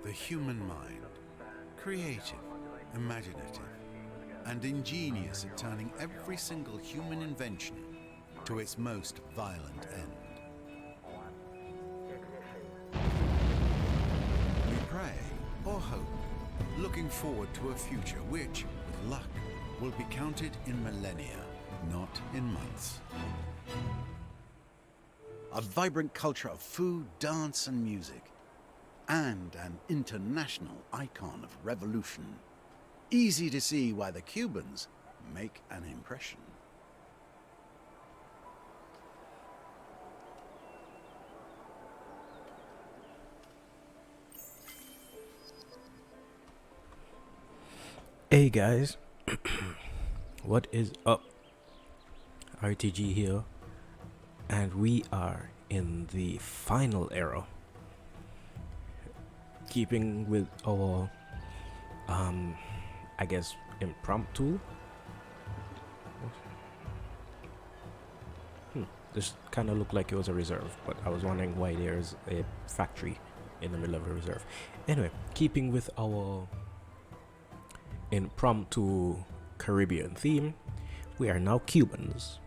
The human mind, creative, imaginative, and ingenious at turning every single human invention to its most violent end. We pray or hope, looking forward to a future which, with luck, will be counted in millennia, not in months. A vibrant culture of food, dance, and music, and an international icon of revolution. Easy to see why the Cubans make an impression. Hey guys, what is up? RTG here, and we are in the final era, keeping with our I guess impromptu. This kind of looked like it was a reserve, but I was wondering why there's a factory in the middle of a reserve. Anyway, keeping with our impromptu Caribbean theme, we are now Cubans.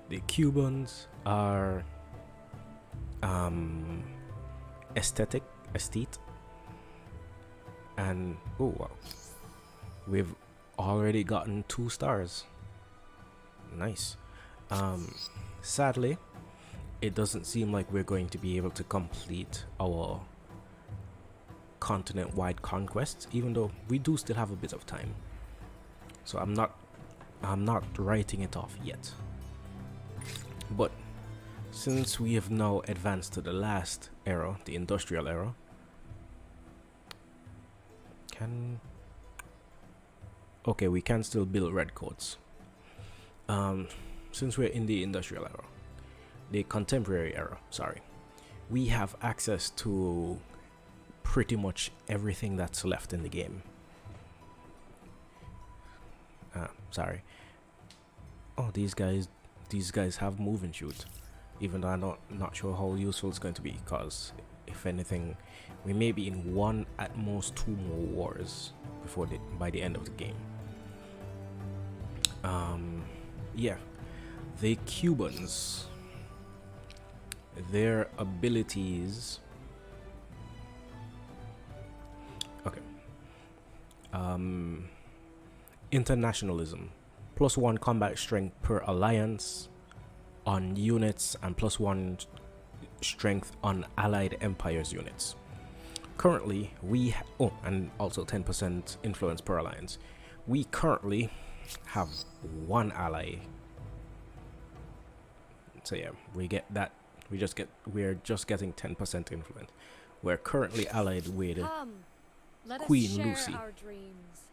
The Cubans are esthete, and oh wow, we've already gotten 2 stars. Nice. Sadly, it doesn't seem like we're going to be able to complete our continent-wide conquests, even though we do still have a bit of time. So I'm not writing it off yet. But since we have now advanced to the last era, the industrial era, we can still build redcoats. Since we're in the industrial era, the contemporary era, sorry, we have access to pretty much everything that's left in the game. Sorry. Oh, these guys have move and shoot, even though I'm not sure how useful it's going to be, because if anything, we may be in 1 at most 2 more wars by the end of the game. Yeah, the Cubans, their abilities. Okay. Internationalism, +1 combat strength per alliance on units, and +1 strength on allied empires units. Currently, and also 10% influence per alliance. We currently have 1 ally. So yeah, we get that. We're just getting 10% influence. We're currently allied with Let Queen us share Lucy. our dreams.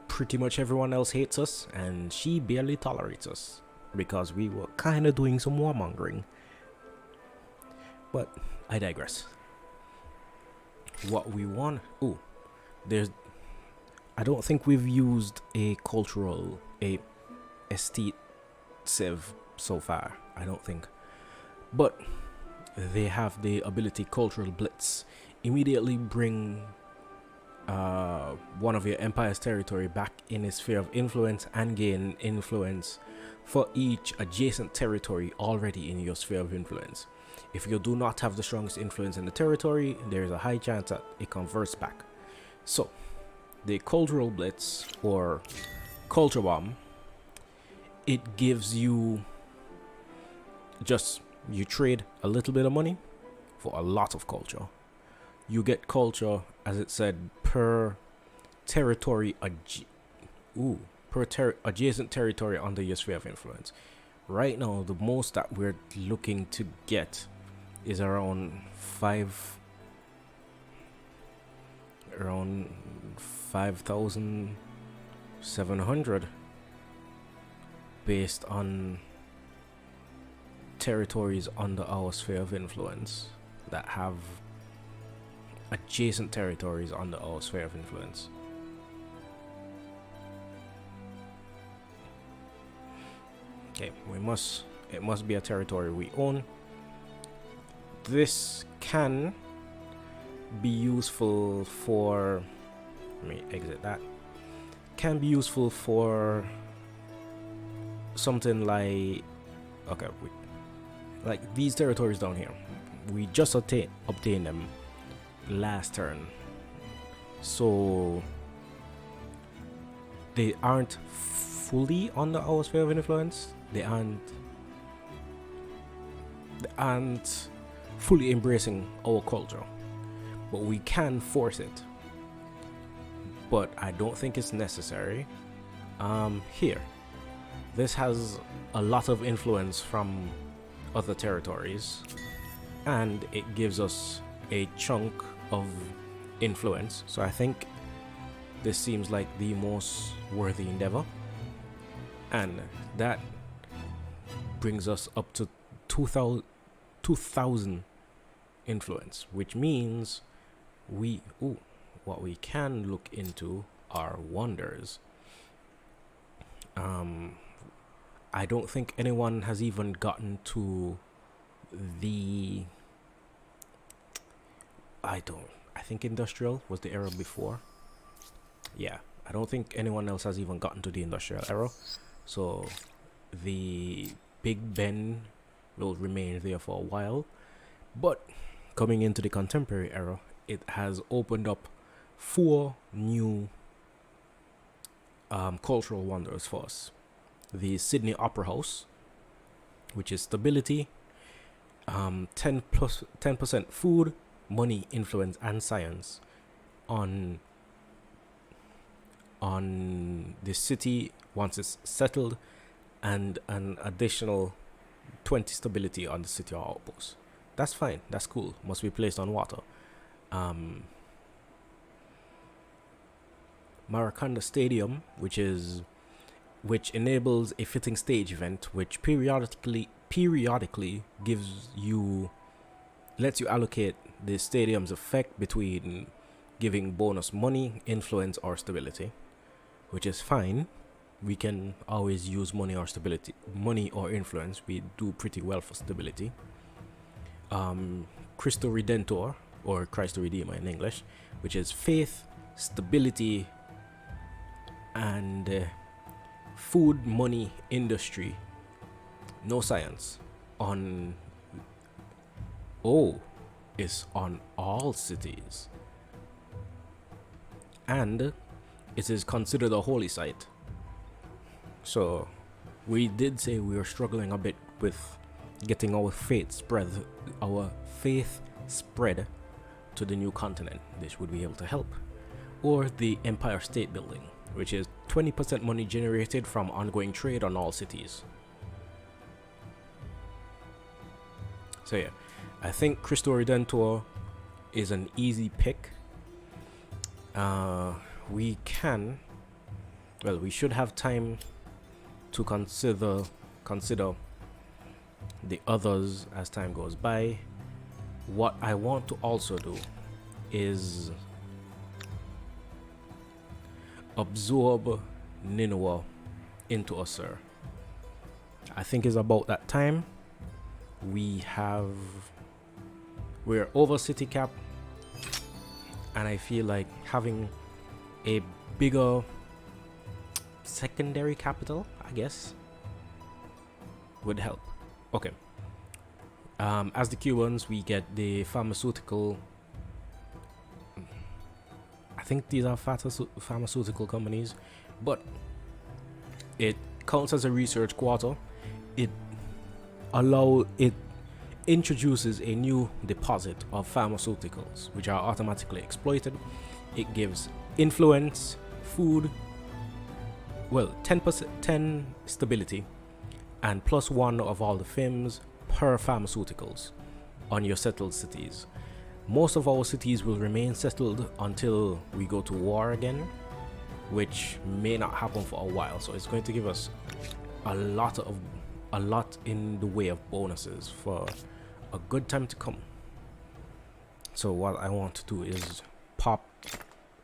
Pretty much everyone else hates us, and she barely tolerates us because we were kind of doing some warmongering. But I digress. What we want? I don't think we've used a esthete civ so far. I don't think, but they have the ability Cultural Blitz. Immediately bring one of your empire's territory back in its sphere of influence, and gain influence for each adjacent territory already in your sphere of influence. If you do not have the strongest influence in the territory, there is a high chance that it converts back. So the Cultural Blitz, or Culture Bomb, it gives you you trade a little bit of money for a lot of culture. You get culture, as it said, per territory adjacent territory under your sphere of influence. Right now, the most that we're looking to get is around 5,700 based on territories under our sphere of influence that have adjacent territories under our sphere of influence. Okay, we must It must be a territory we own. This can be useful for, let me exit that, can be useful for something like, okay, like these territories down here. We just obtained them last turn, so they aren't fully under our sphere of influence. They aren't fully embracing our culture, but we can force it. But I don't think it's necessary. Here, this has a lot of influence from other territories, and it gives us a chunk of influence. So I think this seems like the most worthy endeavor, and that brings us up to 2,000 influence, which means what we can look into are wonders. I don't think anyone has even gotten to the I think industrial was the era before. Yeah, I don't think anyone else has even gotten to the industrial era, so the Big Ben will remain there for a while. But coming into the contemporary era, it has opened up 4 new cultural wonders for us. The Sydney Opera House, which is stability, 10% food, money, influence, and science on the city once it's settled, and an additional 20 stability on the city or outpost. That's fine. That's cool. Must be placed on water. Maracanã Stadium, which enables a fitting stage event, which periodically lets you allocate the stadium's effect between giving bonus money, influence, or stability, which is fine. We can always use money or influence. We do pretty well for stability. Cristo Redentor, or Christ the Redeemer in English, which is faith, stability, and food, money, industry, no science. It's on all cities, and it is considered a holy site. So we did say we were struggling a bit with getting our faith spread to the new continent. This would be able to help. Or the Empire State Building, which is 20% money generated from ongoing trade on all cities. So yeah, I think Cristo Redentor is an easy pick. We should have time to consider the others as time goes by. What I want to also do is absorb Nineveh into Usur. I think it's about that time. We're over city cap, and I feel like having a bigger secondary capital, I guess, would help. Okay. As the Cubans, we get the pharmaceutical. I think these are pharmaceutical companies, but it counts as a research quarter. It introduces a new deposit of pharmaceuticals, which are automatically exploited. It gives influence, food, 10% stability, and +1 of all the FIMs per pharmaceuticals on your settled cities. Most of our cities will remain settled until we go to war again, which may not happen for a while. So it's going to give us a lot in the way of bonuses for a good time to come. So what I want to do is pop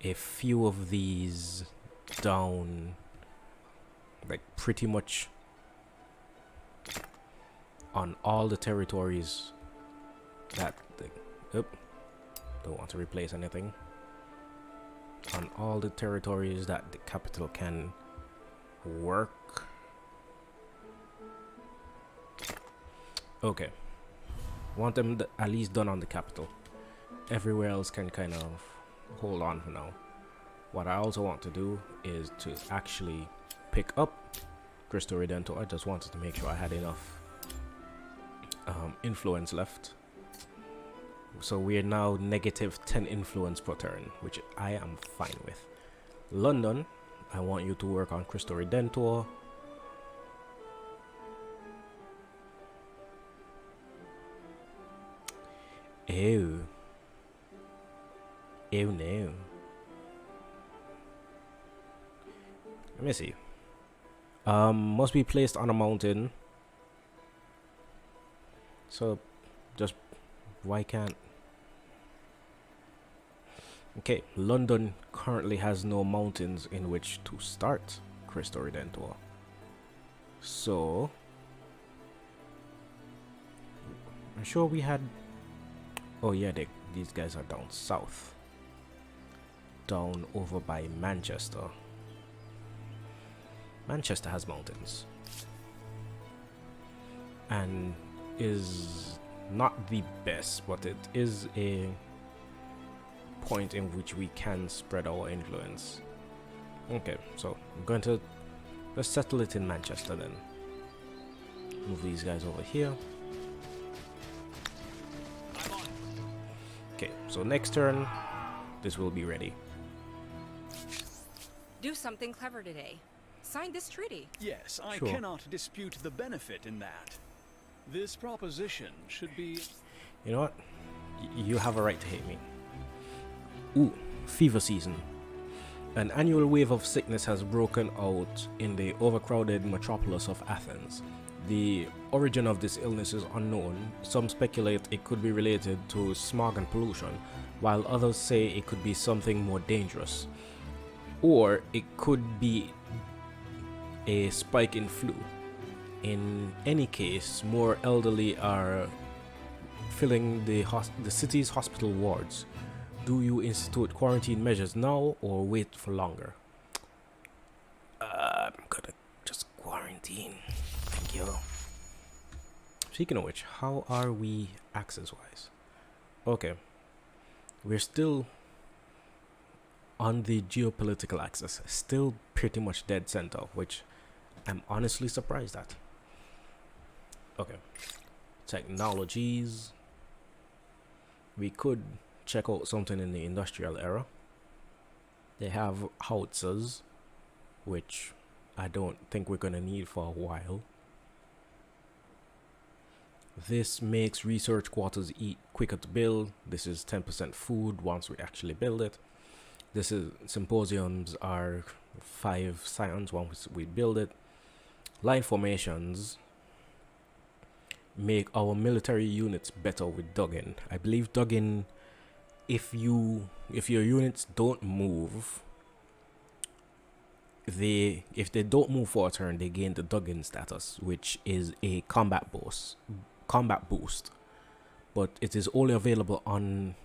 a few of these down, like pretty much on all the territories that don't want to replace anything. On all the territories that the capital can work. Okay. Want them at least done on the capital. Everywhere else can kind of hold on for now. What I also want to do is to actually pick up Cristo Redentor. I just wanted to make sure I had enough influence left. So we are now negative 10 influence per turn, which I am fine with. London, I want you to work on Cristo Redentor. Ew. Ew, no. Let me see. Must be placed on a mountain. So, just why can't? Okay, London currently has no mountains in which to start Cristo Redentor. So, I'm sure we had. Oh yeah, these guys are down south. Down over by Manchester. Manchester has mountains. And is not the best, but it is a point in which we can spread our influence. Okay, so I'm going to let's settle it in Manchester then. Move these guys over here. Okay, so next turn, this will be ready. Do something clever today. Sign this treaty. Yes, I Sure. cannot dispute the benefit in that. This proposition should be... You know what? You have a right to hate me. Ooh, fever season. An annual wave of sickness has broken out in the overcrowded metropolis of Athens. The origin of this illness is unknown. Some speculate it could be related to smog and pollution, while others say it could be something more dangerous. Or it could be a spike in flu. In any case, more elderly are filling the city's hospital wards. Do you institute quarantine measures now or wait for longer? I'm gonna just quarantine. Thank you. Speaking of which, how are we access wise? Okay. We're still on the geopolitical axis. Still pretty much dead center, which I'm honestly surprised at. Okay. Technologies. We could check out something in the industrial era. They have howitzers, which I don't think we're gonna need for a while. This makes research quarters quicker to build. This is 10% food once we actually build it. This is symposiums are 5 science once we build it. Line formations make our military units better with dug-in. I believe dug-in, if your units don't move, if they don't move for a turn, they gain the dug-in status, which is a combat boost, but it is only available on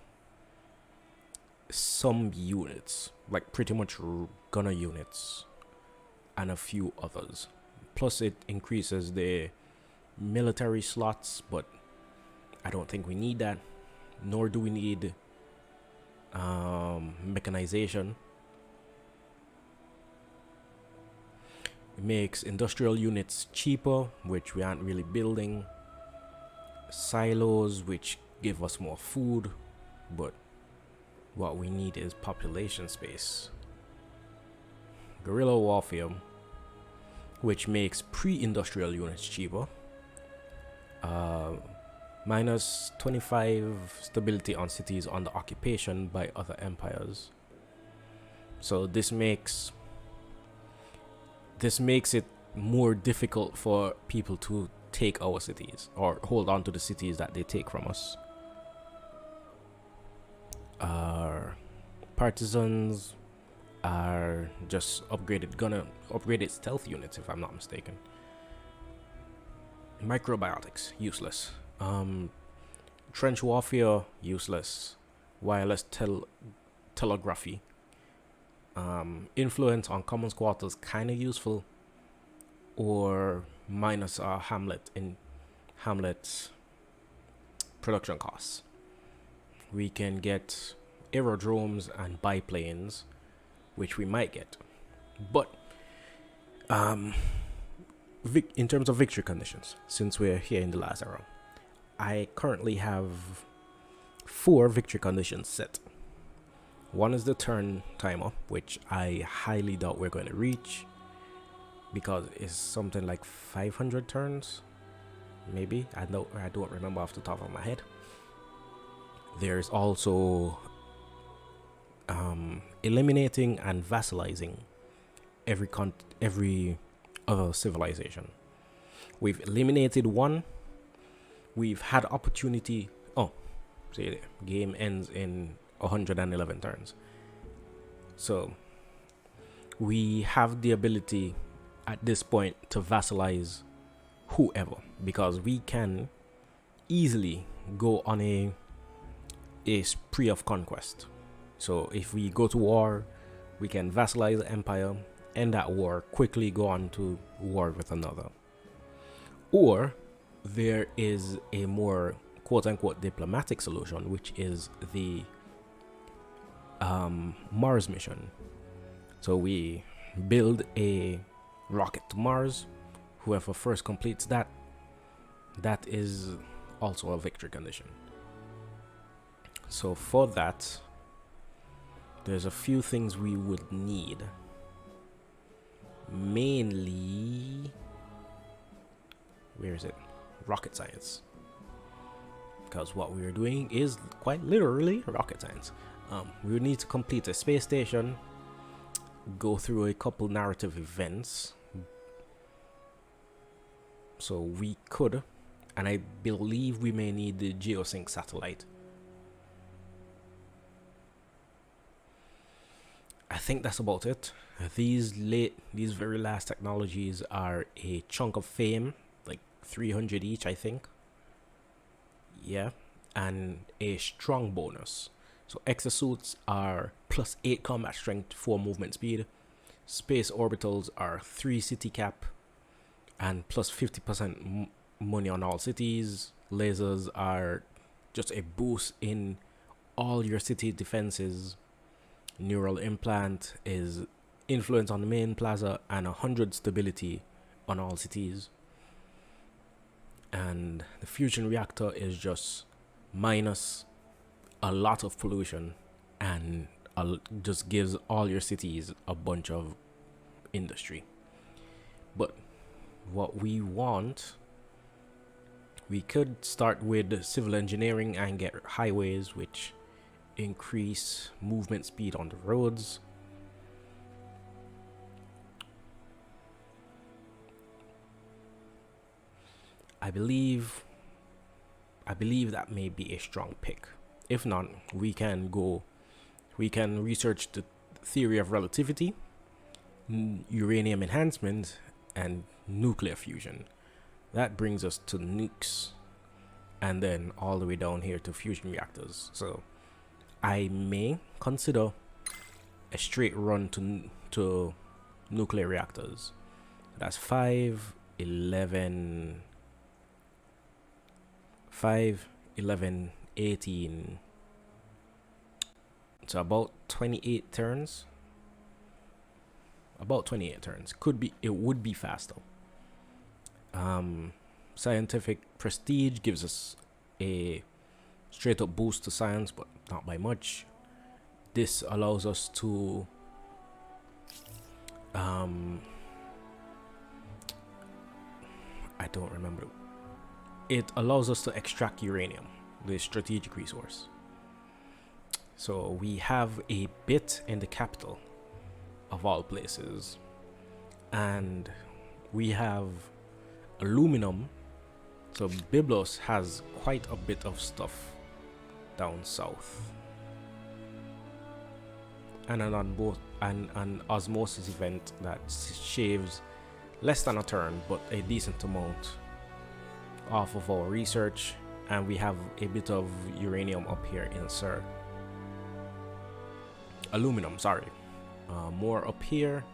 some units, like pretty much gunner units and a few others. Plus it increases the military slots, but I don't think we need that, nor do we need mechanization. It makes industrial units cheaper, which we aren't really building. Silos, which give us more food, but what we need is population space. Guerrilla warfare, which makes pre-industrial units cheaper. Minus 25 stability on cities under occupation by other empires. So this makes it more difficult for people to take our cities or hold on to the cities that they take from us. Our partisans are just upgraded stealth units, if I'm not mistaken. Microbiotics, useless. Trench warfare, useless. Wireless telegraphy. Influence on commons quarters, kind of useful. Or minus Hamlet's production costs. We can get aerodromes and biplanes, which we might get. But in terms of victory conditions, since we're here in the last era, I currently have 4 victory conditions set. One is the turn timer, which I highly doubt we're going to reach, because it's something like 500 turns, maybe. I don't remember off the top of my head. There's also eliminating and vassalizing every other civilization. We've eliminated one. We've had opportunity. See, the game ends in 111 turns. So we have the ability at this point to vassalize whoever, because we can easily go on a spree of conquest. So if we go to war, we can vassalize the empire, end that war, quickly go on to war with another. Or there is a more quote-unquote diplomatic solution, which is the Mars mission. So we build a rocket to Mars. Whoever first completes that is also a victory condition. So for that, there's a few things we would need. Mainly, where is it? Rocket science. Because what we're doing is quite literally rocket science. We would need to complete a space station, go through a couple narrative events. So we could, and I believe we may need the geosync satellite. I think that's about it. These very last technologies are a chunk of fame, like 300 each, I think. Yeah, and a strong bonus. So exosuits are plus 8 combat strength, 4 movement speed. Space orbitals are 3 city cap and plus 50% money on all cities. Lasers are just a boost in all your city defenses. Neural implant is influence on the main plaza and 100 stability on all cities. And the fusion reactor is just minus a lot of pollution and just gives all your cities a bunch of industry. But what we want, we could start with civil engineering and get highways, which increase movement speed on the roads. I believe that may be a strong pick. If not, we can research the theory of relativity, uranium enhancement, and nuclear fusion. That brings us to nukes, and then all the way down here to fusion reactors. So I may consider a straight run to nuclear reactors. That's 5, 11, 18. So about 28 turns. It would be faster. Scientific prestige gives us a straight up boost to science, but not by much. This allows us to I don't remember. It allows us to extract uranium, the strategic resource. So we have a bit in the capital of all places, and we have aluminum. So Byblos has quite a bit of stuff down south, and an osmosis event that shaves less than a turn but a decent amount off of our research, and we have a bit of uranium up here in Sir. Aluminum, sorry. More up here.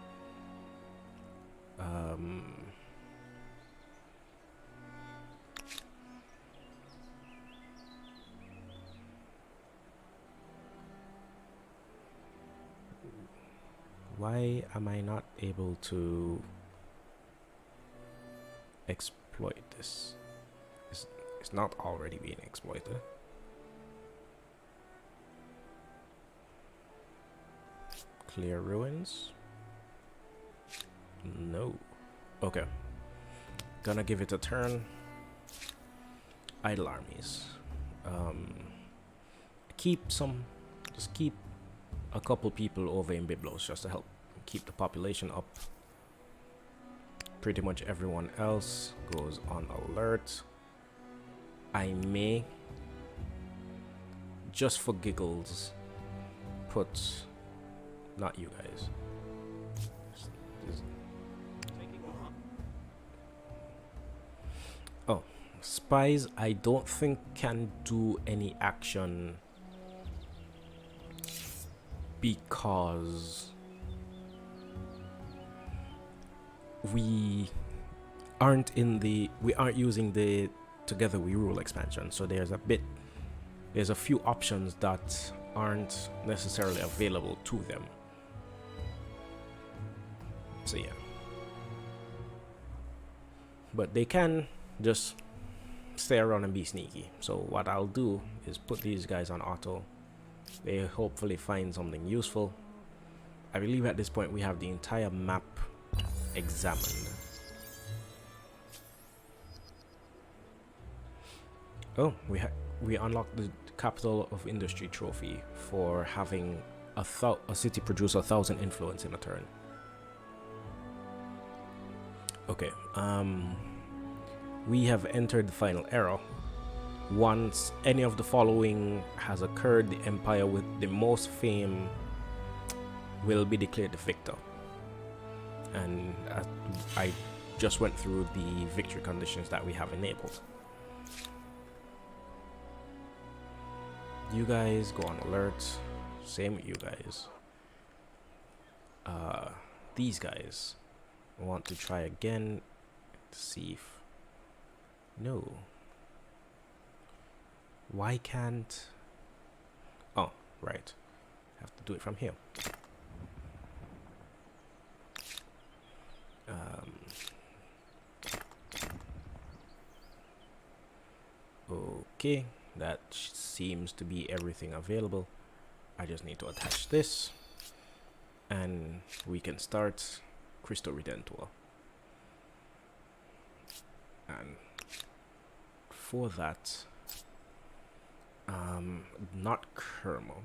Why am I not able to exploit this? It's not already being exploited. Clear ruins? No. Okay. Gonna give it a turn. Idle armies. Just keep a couple people over in Byblos just to help keep the population up. Pretty much everyone else goes on alert. I may, just for giggles, put, not you guys. Oh, spies I don't think can do any action because we aren't using the Together We Rule expansion, so there's a few options that aren't necessarily available to them. So yeah, but they can just stay around and be sneaky. So what I'll do is put these guys on auto. They hopefully find something useful. I believe at this point we have the entire map examined. Oh, we unlocked the Capital of Industry trophy for having a city produce 1,000 influence in a turn. Okay, we have entered the final era. Once any of the following has occurred, the empire with the most fame will be declared the victor. And I just went through the victory conditions that we have enabled. You guys go on alert. Same with you guys. These guys want to try again to see if... No. Why can't... Oh, right. Have to do it from here. Okay, that seems to be everything available. I just need to attach this and we can start Cristo Redentor. And for that, not Kermo.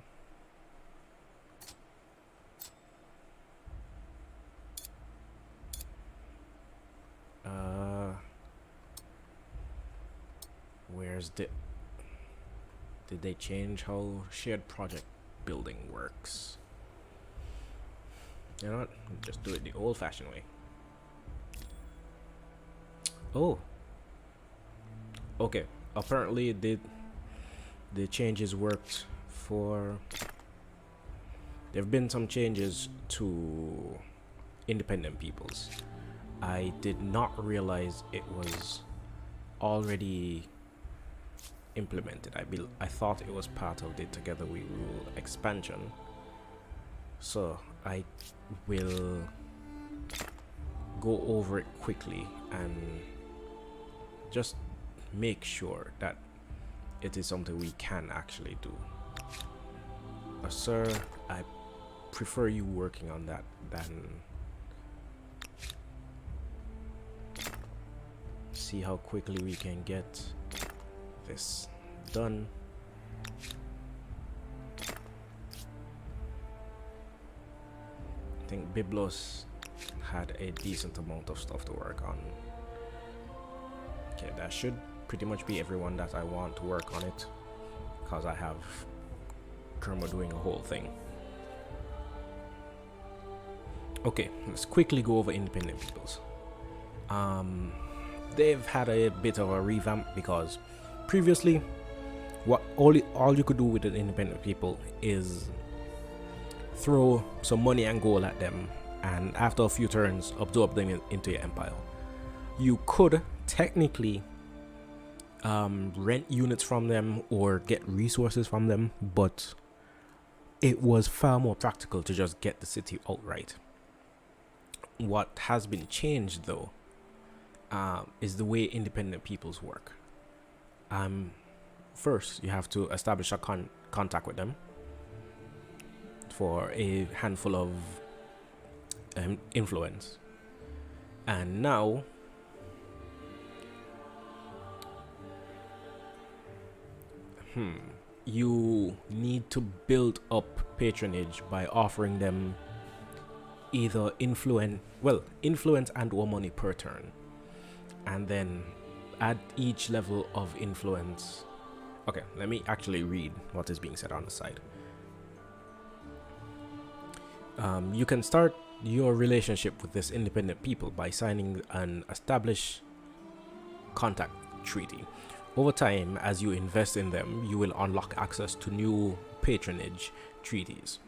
Where's the... Did they change how shared project building works? You know what? Just do it the old-fashioned way. Oh. Okay. Apparently the changes worked for... There have been some changes to independent peoples. I did not realize it was already implemented. I thought it was part of the Together We Rule expansion. So I will go over it quickly and just make sure that it is something we can actually do. Sir, I prefer you working on that than see how quickly we can get this done. I think Byblos had a decent amount of stuff to work on. Okay, that should pretty much be everyone that I want to work on it, because I have Kerma doing a whole thing. Okay, let's quickly go over independent peoples. they've had a bit of a revamp, because previously all you could do with the independent people is throw some money and gold at them, and after a few turns absorb them into your empire. You could technically rent units from them or get resources from them, but it was far more practical to just get the city outright. What has been changed though is the way independent peoples work. First you have to establish a contact with them for a handful of influence, and now you need to build up patronage by offering them either influence and or money per turn, and then at each level of influence. Okay, let me actually read what is being said on the side. You can start your relationship with this independent people by signing an established contact treaty. Over time, as you invest in them, you will unlock access to new patronage treaties.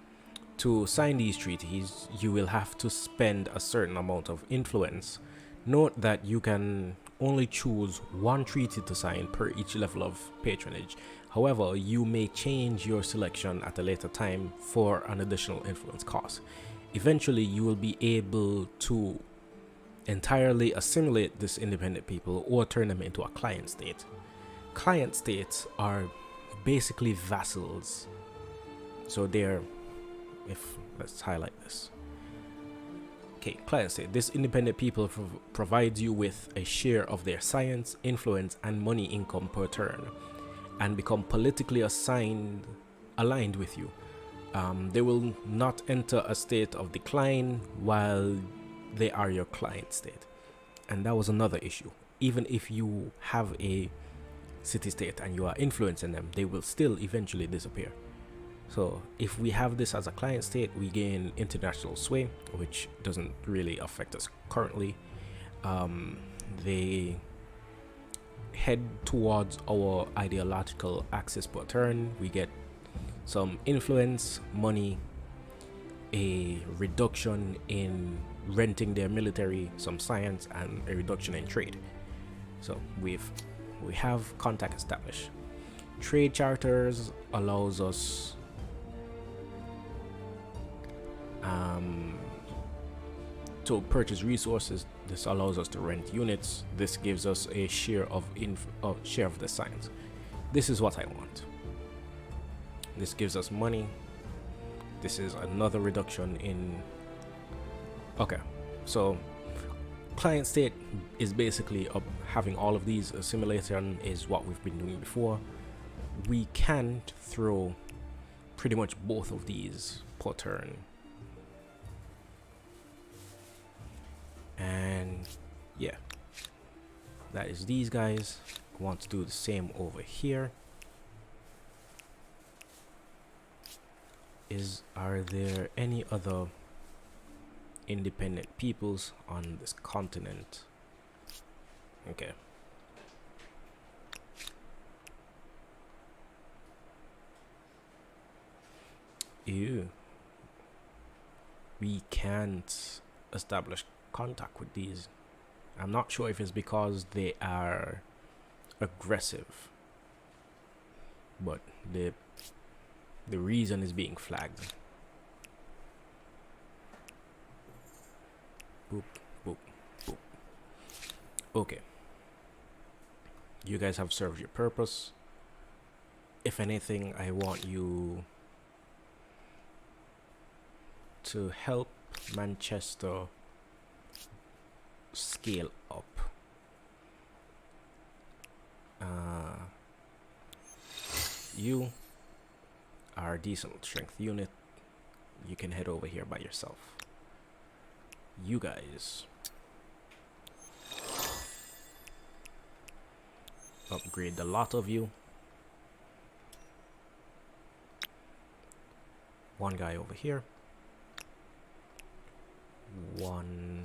To sign these treaties, you will have to spend a certain amount of influence. Note that you can only choose one treaty to sign per each level of patronage. However, you may change your selection at a later time for an additional influence cost. Eventually, you will be able to entirely assimilate this independent people or turn them into a client state. Client states are basically vassals. So let's highlight this. Okay, client state. This independent people provides you with a share of their science, influence, and money income per turn, and become politically aligned with you. They will not enter a state of decline while they are your client state. And that was another issue. Even if you have a city state and you are influencing them, they will still eventually disappear. So if we have this as a client state, we gain international sway, which doesn't really affect us currently. They head towards our ideological axis per turn. We get some influence, money, a reduction in renting their military, some science, and a reduction in trade. So we have contact established. Trade charters allows us to purchase resources. This allows us to rent units. This gives us a share of the science. This is what I want. This gives us money. This is another reduction in. Okay, so client state is basically having all of these. Assimilation is what we've been doing before. We can throw pretty much both of these per turn. And yeah, that is these guys. I want to do the same over here. Are there any other independent peoples on this continent? Okay. Ew. We can't establish contact with these. I'm not sure if it's because they are aggressive, but the reason is being flagged. Boop, boop, boop. Okay. You guys have served your purpose. If anything, I want you to help Manchester scale up. You are a decent strength unit. You can head over here by yourself. You guys upgrade the lot of you. One guy over here. One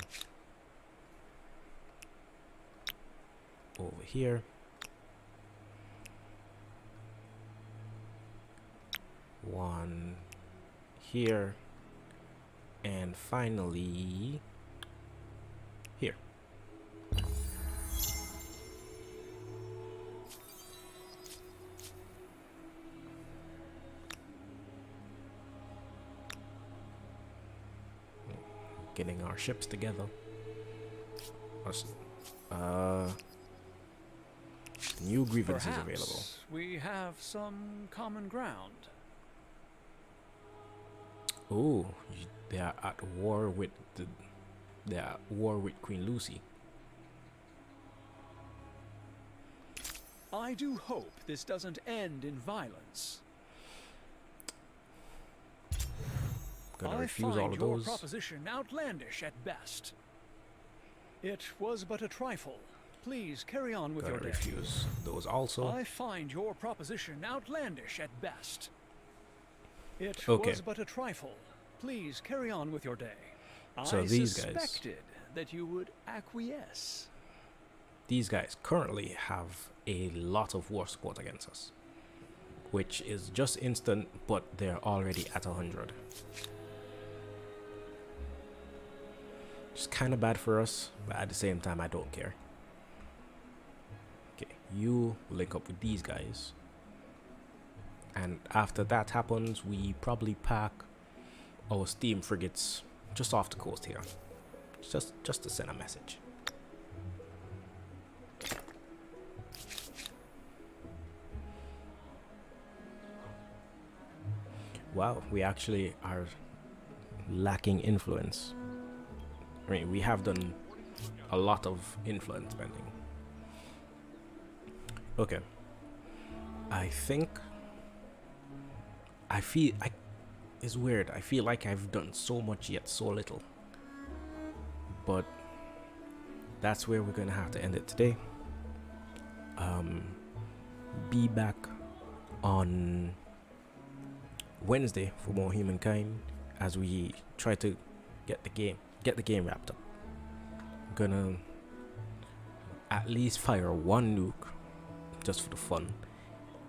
over here. One here, and finally here. Getting our ships together. New grievances Perhaps available. we have some common ground. Oh, they are at war with Queen Lucy. I do hope this doesn't end in violence. Gonna I refuse find all of your those. proposition outlandish at best. It was but a trifle. Please carry on with Gonna your day. refuse those also. I find your proposition outlandish at best. It Okay. was but a trifle. Please carry on with your day. So I these guys- suspected that you would acquiesce. These guys currently have a lot of war support against us, which is just instant, but they're already at 100. It's kind of bad for us, but at the same time, I don't care. Okay, you link up with these guys, and after that happens, we probably pack our steam frigates just off the coast here, just to send a message. Wow, we actually are lacking influence. I mean, we have done a lot of influence spending. Okay. I think it's weird. I feel like I've done so much yet so little. But that's where we're gonna have to end it today. Be back on Wednesday for more Humankind as we try to get the game wrapped up. I'm gonna at least fire one nuke just for the fun,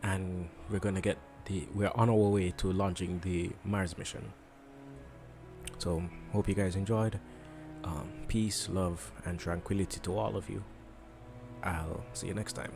and we're on our way to launching the Mars mission. So hope you guys enjoyed. Peace, love, and tranquility to all of you. I'll see you next time.